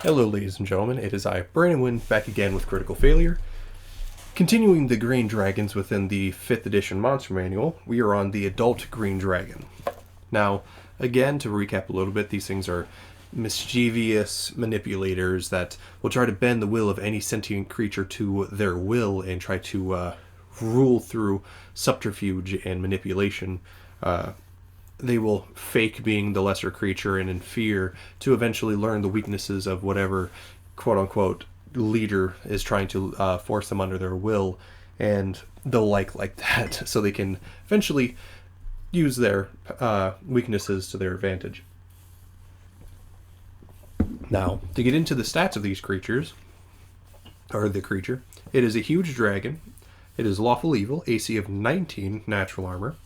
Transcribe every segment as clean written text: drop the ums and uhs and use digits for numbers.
Hello ladies and gentlemen, it is I, Brandon Wynn, back again with Critical Failure. Continuing the Green Dragons within the 5th edition Monster Manual, we are on the Adult Green Dragon. Now, again, to recap a little bit, these things are mischievous manipulators that will try to bend the will of any sentient creature to their will and try to rule through subterfuge and manipulation. They will fake being the lesser creature and in fear to eventually learn the weaknesses of whatever quote-unquote leader is trying to force them under their will, and they'll like that so they can eventually use their weaknesses to their advantage. Now, to get into the stats of these creatures, or the creature, it is a huge dragon. It is lawful evil, AC of 19 natural armor.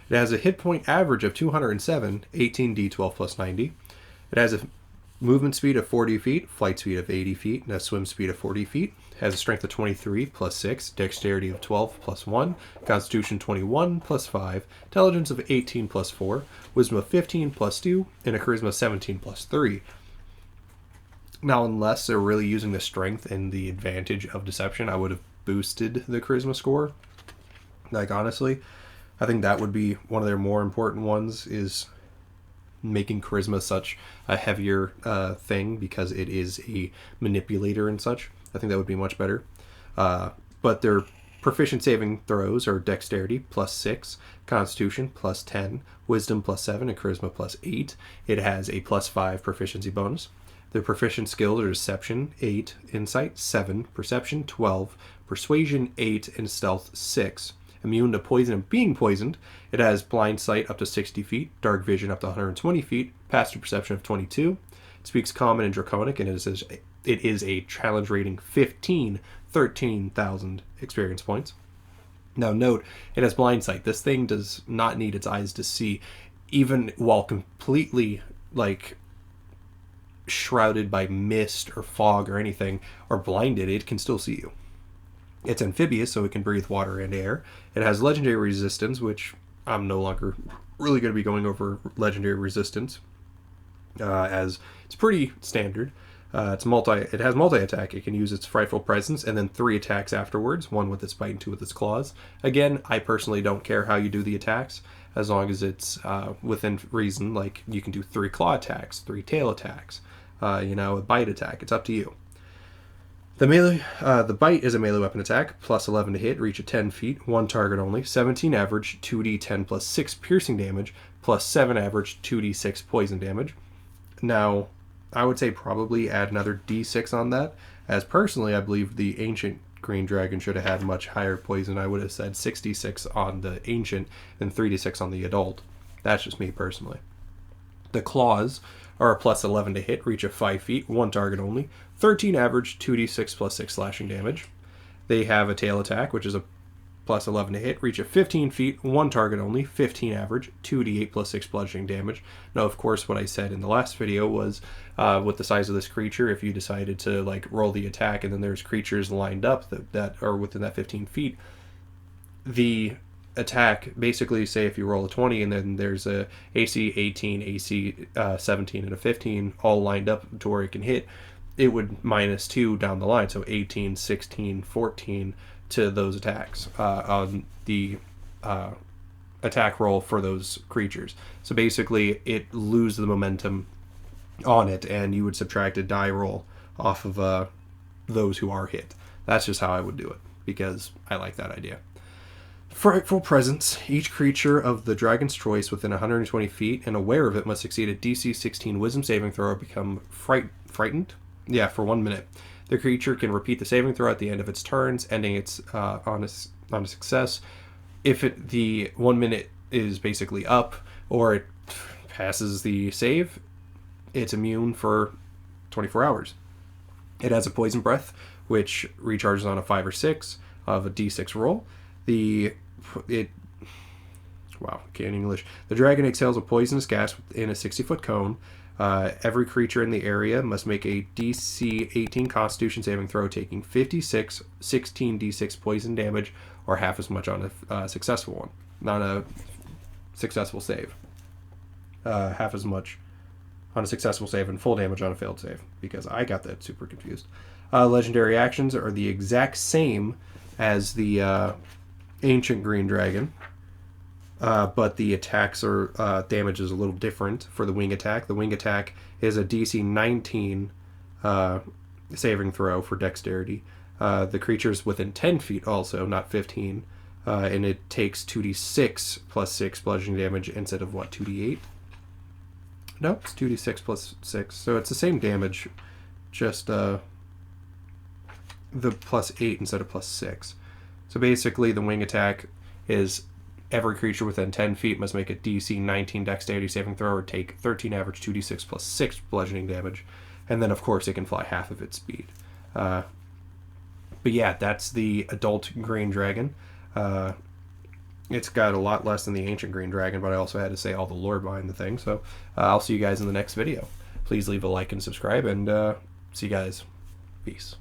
It has a hit point average of 207, 18d12 plus 90. It has a movement speed of 40 feet, flight speed of 80 feet, and a swim speed of 40 feet. It has a strength of 23 plus 6, dexterity of 12 plus 1, constitution 21 plus 5, intelligence of 18 plus 4, wisdom of 15 plus 2, and a charisma of 17 plus 3. Now, unless they're really using the strength and the advantage of deception, I would have boosted the charisma score. Like, honestly, I think that would be one of their more important ones, is making charisma such a heavier thing because it is a manipulator and such. I think that would be much better. But their proficient saving throws are dexterity plus 6, constitution plus 10, wisdom plus 7, and charisma plus 8. It has a plus 5 proficiency bonus. Their proficient skills are deception 8, insight 7, perception 12, persuasion 8, and stealth 6. Immune to poison and being poisoned. It has blind sight up to 60 feet, dark vision up to 120 feet, passive perception of 22. It speaks common and draconic, and it is a challenge rating 15, 13,000 experience points. Now note, it has blind sight. This thing does not need its eyes to see, even while completely shrouded by mist or fog or anything, or blinded, it can still see you. It's amphibious, so it can breathe water and air. It has legendary resistance, which I'm no longer really going to be going over legendary resistance, as it's pretty standard. It has multi-attack. It can use its frightful presence and then 3 attacks afterwards, 1 with its bite and 2 with its claws. Again, I personally don't care how you do the attacks, as long as it's within reason. Like, you can do 3 claw attacks, 3 tail attacks, a bite attack. It's up to you. The bite is a melee weapon attack, plus 11 to hit, reach at 10 feet, 1 target only, 17 average, 2d10 plus 6 piercing damage, plus 7 average, 2d6 poison damage. Now, I would say probably add another d6 on that, as personally I believe the ancient green dragon should have had much higher poison. I would have said 66 on the ancient and 3d6 on the adult. That's just me personally. The claws are a plus 11 to hit, reach of 5 feet, 1 target only, 13 average, 2d6 plus 6 slashing damage. They have a tail attack, which is a plus 11 to hit, reach of 15 feet, 1 target only, 15 average, 2d8 plus 6 bludgeoning damage. Now, of course, what I said in the last video was with the size of this creature, if you decided to roll the attack and then there's creatures lined up that are within that 15 feet, the attack, basically, say if you roll a 20 and then there's a AC 18, AC 17, and a 15 all lined up to where it can hit, it would -2 down the line, so 18, 16, 14 to those attacks on the attack roll for those creatures. So basically it loses the momentum on it, and you would subtract a die roll off of those who are hit. That's just how I would do it, because I like that idea. Frightful presence. Each creature of the dragon's choice within 120 feet and aware of it must succeed a DC 16 wisdom saving throw or become frightened. Yeah, for 1 minute. The creature can repeat the saving throw at the end of its turns, ending its on a success. If the 1 minute is basically up or it passes the save, it's immune for 24 hours. It has a poison breath, which recharges on a 5 or 6 of a D6 roll. Can't English. The dragon exhales a poisonous gas in a 60-foot cone. Every creature in the area must make a DC 18 Constitution saving throw, taking 56, 16 D6 poison damage, or half as much on a successful one. Not a successful save. Half as much on a successful save and full damage on a failed save, because I got that super confused. Legendary actions are the exact same as the Ancient Green Dragon, but the attacks are damage is a little different for the wing attack. The wing attack is a DC 19 saving throw for dexterity. The creature's within 10 feet also, not 15, and it takes 2d6 plus 6 bludgeoning damage instead of, 2d8? No, it's 2d6 plus 6, so it's the same damage, just the plus 8 instead of plus 6. So basically, the wing attack is every creature within 10 feet must make a DC 19 dexterity saving throw or take 13 average 2d6 plus 6 bludgeoning damage. And then, of course, it can fly half of its speed. But yeah, that's the adult green dragon. It's got a lot less than the ancient green dragon, but I also had to say all the lore behind the thing. So I'll see you guys in the next video. Please leave a like and subscribe, and see you guys. Peace.